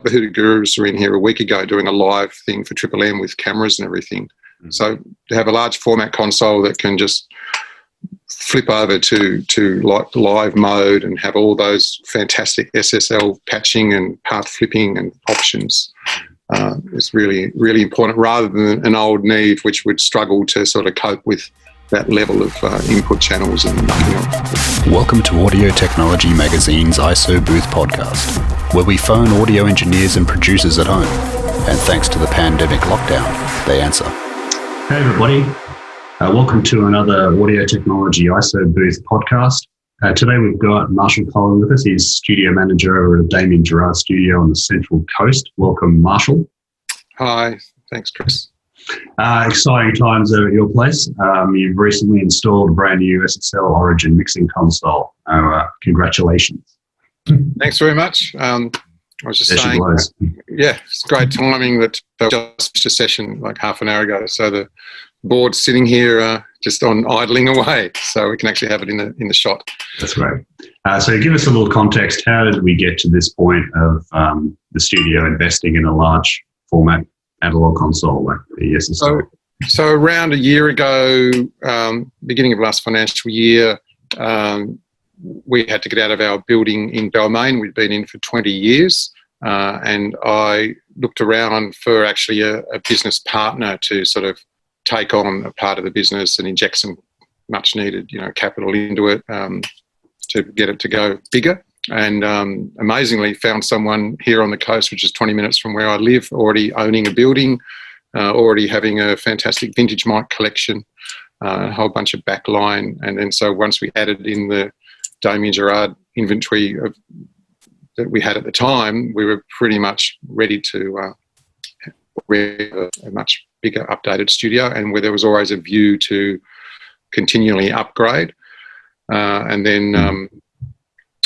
the Hoodoo Gurus were in here a week ago doing a live thing for Triple M with cameras and everything. Mm-hmm. So to have a large format console that can just flip over to like live mode and have all those fantastic SSL patching and path flipping and options is really, really important, rather than an old Neve which would struggle to sort of cope with that level of input channels and nothing else. Welcome to Audio Technology Magazine's ISO Booth podcast, where we phone audio engineers and producers at home, and thanks to the pandemic lockdown, they answer. Hey everybody, welcome to another Audio Technology ISO Booth podcast. Today we've got Marshall Cullen with us. He's studio manager over at Damien Gerard Studio on the Central Coast. Welcome, Marshall. Hi, thanks, Chris. Exciting times over at your place. You've recently installed a brand new SSL Origin mixing console. Congratulations. Thanks very much. I was just saying, yeah, it's great timing that just a session like half an hour ago. So the board's sitting here just on idling away, so we can actually have it in the shot. That's great. So give us a little context. How did we get to this point of the studio investing in a large format analog console like the SSL? So around a year ago, beginning of last financial year, we had to get out of our building in Balmain. We'd been in for 20 years, and I looked around for actually a business partner to sort of take on a part of the business and inject some much needed, capital into it to get it to go bigger. And amazingly found someone here on the coast, which is 20 minutes from where I live, already owning a building, already having a fantastic vintage mic collection, a whole bunch of backline. And then so once we added in the Damien Gerard inventory that we had at the time, we were pretty much ready to a much bigger updated studio, and where there was always a view to continually upgrade. And then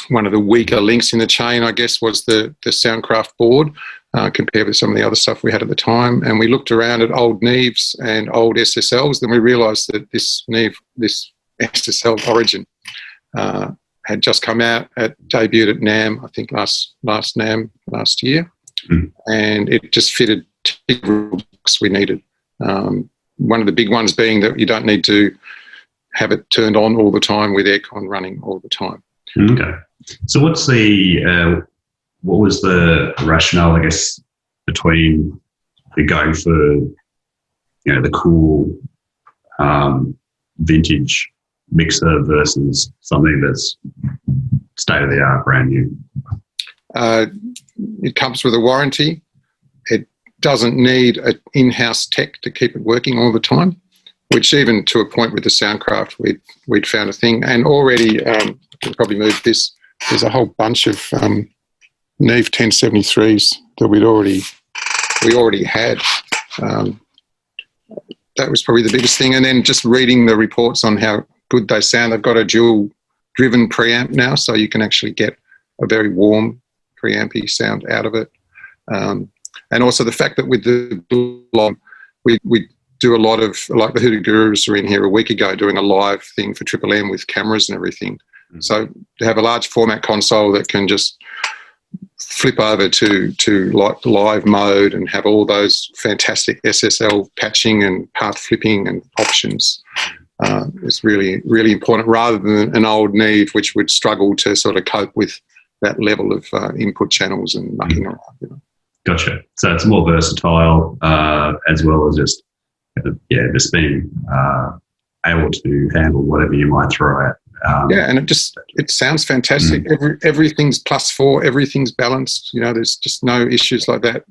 one of the weaker links in the chain, I guess, was the Soundcraft board compared with some of the other stuff we had at the time. And we looked around at old Neves and old SSLs. Then we realised that this SSL Origin had just come out, debuted at NAMM, I think last NAMM last year, and it just fitted the rules we needed. One of the big ones being that you don't need to have it turned on all the time with aircon running all the time. Okay. So what was the rationale, I guess, between going for, the cool vintage mixer versus something that's state-of-the-art, brand new? It comes with a warranty. It doesn't need an in-house tech to keep it working all the time, which even to a point with the Soundcraft, we'd found a thing. And already, I can probably move this, there's a whole bunch of Neve 1073s that we already had. That was probably the biggest thing. And then just reading the reports on how good they sound. They've got a dual-driven preamp now, so you can actually get a very warm preampy sound out of it. And also the fact that with the blog, we do a lot of, like the Hoodoo Gurus were in here a week ago doing a live thing for Triple M with cameras and everything. Mm-hmm. So to have a large format console that can just flip over to like live mode and have all those fantastic SSL patching and path flipping and options is really, really important, rather than an old Neve which would struggle to sort of cope with that level of input channels and mucking around. Gotcha. So it's more versatile as well as just being able to handle whatever you might throw at. And it sounds fantastic. Everything's +4, everything's balanced. There's just no issues like that.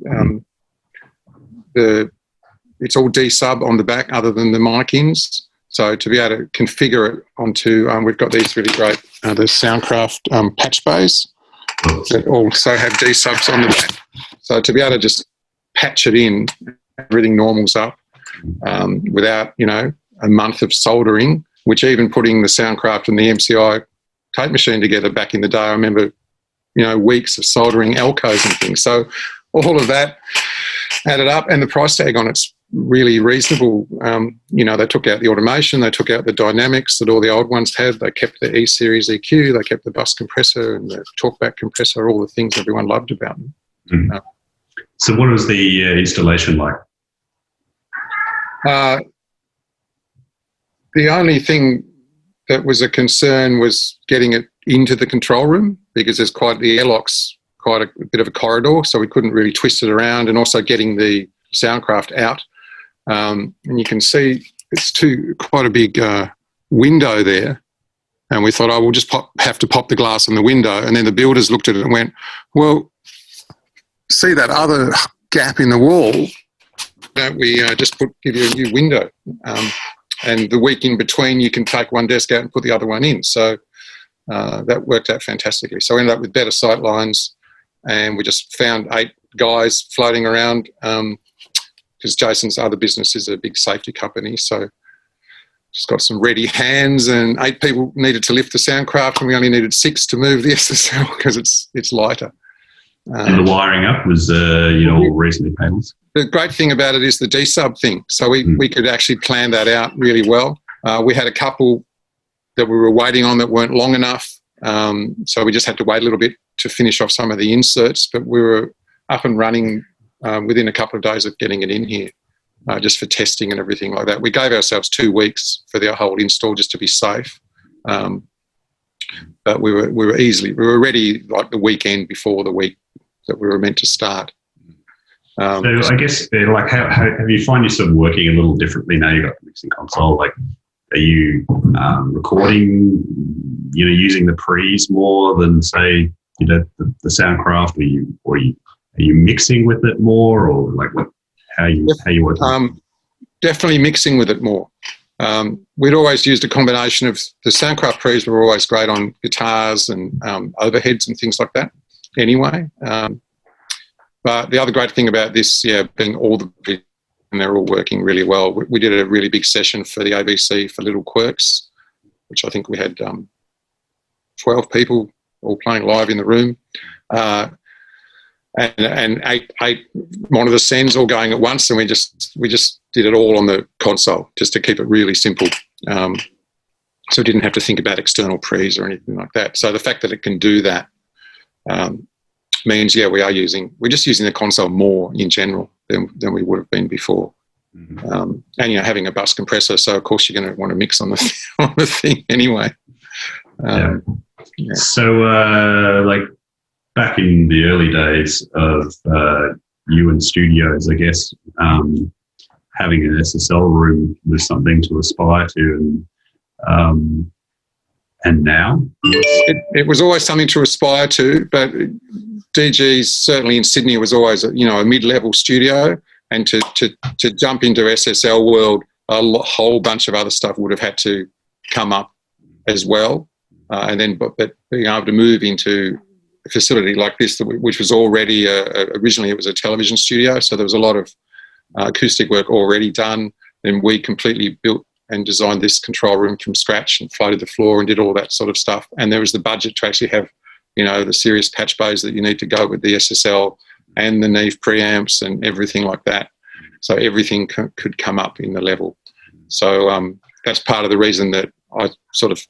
It's all D-sub on the back other than the mic ins. So to be able to configure it onto, we've got these really great, the Soundcraft patch bays that also have D-subs on the back. So to be able to just patch it in, everything normals up without, a month of soldering, which even putting the Soundcraft and the MCI tape machine together back in the day, I remember, weeks of soldering Elcos and things. So all of that added up, and the price tag on it's really reasonable. They took out the automation, they took out the dynamics that all the old ones had. They kept the E-Series EQ, they kept the bus compressor and the talkback compressor, all the things everyone loved about them. Mm-hmm. So what was the installation like? The only thing that was a concern was getting it into the control room, because there's the airlock's quite a bit of a corridor, so we couldn't really twist it around, and also getting the Soundcraft out. And you can see it's quite a big window there. And we thought, we'll just have to pop the glass on the window. And then the builders looked at it and went, well, see that other gap in the wall? Don't we just give you a new window? And the week in between, you can take one desk out and put the other one in. So that worked out fantastically. So we ended up with better sight lines, and we just found 8 guys floating around, because Jason's other business is a big safety company. So just got some ready hands, and 8 people needed to lift the Soundcraft, and we only needed 6 to move the SSL because it's lighter. And the wiring up was, all reasonably painless. The great thing about it is the D-sub thing. So we could actually plan that out really well. We had a couple that we were waiting on that weren't long enough. So we just had to wait a little bit to finish off some of the inserts, but we were up and running within a couple of days of getting it in here, just for testing and everything like that. We gave ourselves 2 weeks for the whole install just to be safe. But we were ready like the weekend before the week that we were meant to start. So I guess, how have you find yourself working a little differently now you've got the mixing console? Like, are you recording, using the pre's more than, say, the Soundcraft? Are you mixing with it more, or like how are you working? Definitely mixing with it more. We'd always used a combination of the Soundcraft pre's were always great on guitars and overheads and things like that anyway. But the other great thing about this, being all the, and they're all working really well. We did a really big session for the ABC for Little Quirks, which I think we had 12 people all playing live in the room. And eight monitor sends all going at once, and we just did it all on the console just to keep it really simple. So we didn't have to think about external pre's or anything like that. So the fact that it can do that means, we're just using the console more in general than we would have been before. Mm-hmm. And having a bus compressor, so of course you're going to want to mix on the thing anyway. So back in the early days of you and studios, I guess, having an SSL room was something to aspire to, and now? It was always something to aspire to, but DG's certainly in Sydney was always a mid-level studio, and to jump into SSL world, whole bunch of other stuff would have had to come up as well, and then but being able to move into a facility like this, which was already originally it was a television studio, so there was a lot of acoustic work already done, and we completely built and designed this control room from scratch and floated the floor and did all that sort of stuff. And there was the budget to actually have, the serious patch bays that you need to go with the SSL and the Neve preamps and everything like that. So everything could come up in the level. So that's part of the reason that I sort of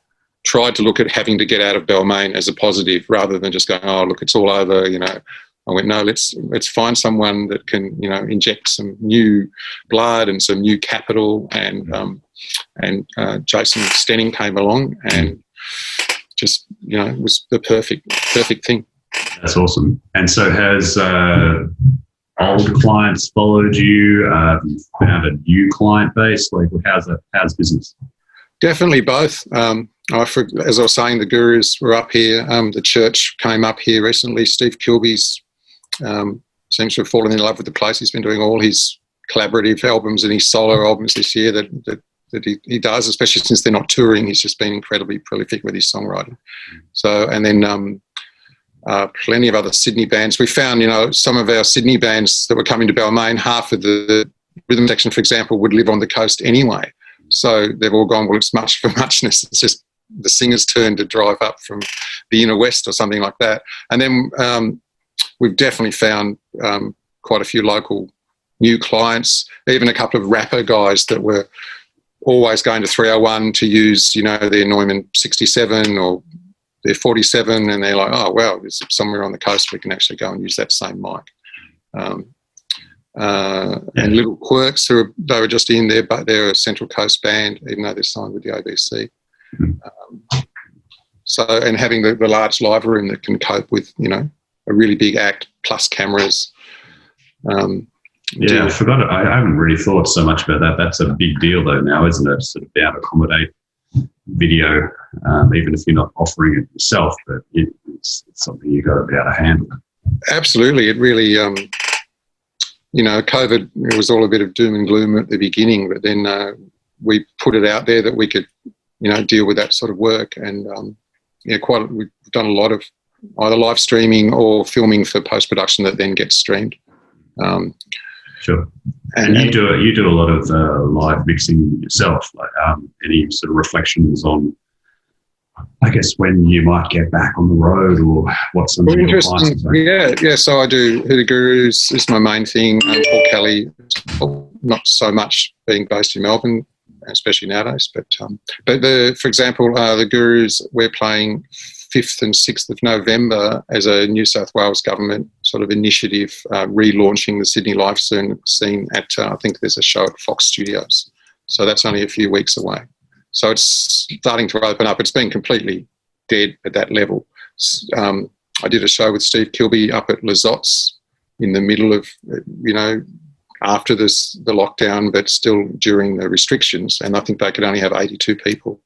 tried to look at having to get out of Balmain as a positive, rather than just going, oh, look, it's all over, I went, no, let's find someone that can, inject some new blood and some new capital. And Jason Stenning came along and just, it was the perfect thing. That's awesome. And so has old clients followed you? Found a new client base? Like, how's business? Definitely both. As I was saying, the Gurus were up here. The church came up here recently. Steve Kilby's seems to have fallen in love with the place. He's been doing all his collaborative albums and his solo albums this year that he does, especially since they're not touring. He's just been incredibly prolific with his songwriting. So, and then plenty of other Sydney bands. We found, some of our Sydney bands that were coming to Balmain, half of the rhythm section, for example, would live on the coast anyway. So they've all gone, well, it's much for muchness. It's just the singer's turn to drive up from the inner west or something like that. And then we've definitely found quite a few local new clients, even a couple of rapper guys that were always going to 301 to use, their Neumann 67 or they're 47 and they're like, oh, wow, there's somewhere on the coast we can actually go and use that same mic. And Little Quirks, they were just in there, but they're a Central Coast band, even though they're signed with the ABC. And having the large live room that can cope with, a really big act plus cameras. I forgot it. I haven't really thought so much about that. That's a big deal though now, isn't it? Sort of be able to accommodate video, even if you're not offering it yourself, but it's something you've got to be able to handle. Absolutely. It really, COVID, it was all a bit of doom and gloom at the beginning, but then we put it out there that we could, deal with that sort of work. And, we've done a lot of either live streaming or filming for post-production that then gets streamed. Sure. And you do a lot of live mixing yourself. Like, any sort of reflections on, I guess, when you might get back on the road or what some of your clients are? Yeah. So I do Hoodoo Gurus is my main thing. Paul Kelly, not so much being based in Melbourne, especially nowadays. But for example, the Gurus, we're playing 5th and 6th of November as a New South Wales government sort of initiative, relaunching the Sydney live scene at, I think there's a show at Fox Studios. So that's only a few weeks away. So it's starting to open up. It's been completely dead at that level. I did a show with Steve Kilby up at Lizottes in the middle of, after the lockdown, but still during the restrictions. And I think they could only have 82 people.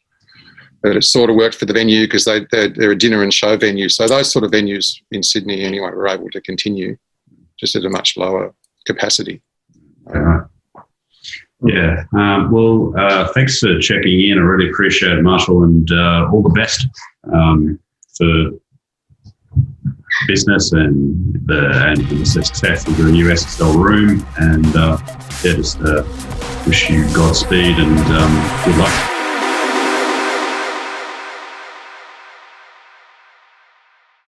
But it sort of worked for the venue because they're a dinner and show venue. So those sort of venues in Sydney anyway were able to continue just at a much lower capacity. Thanks for checking in. I really appreciate it, Marshall, and all the best for business and the success of the new SSL room. And just wish you Godspeed and good luck.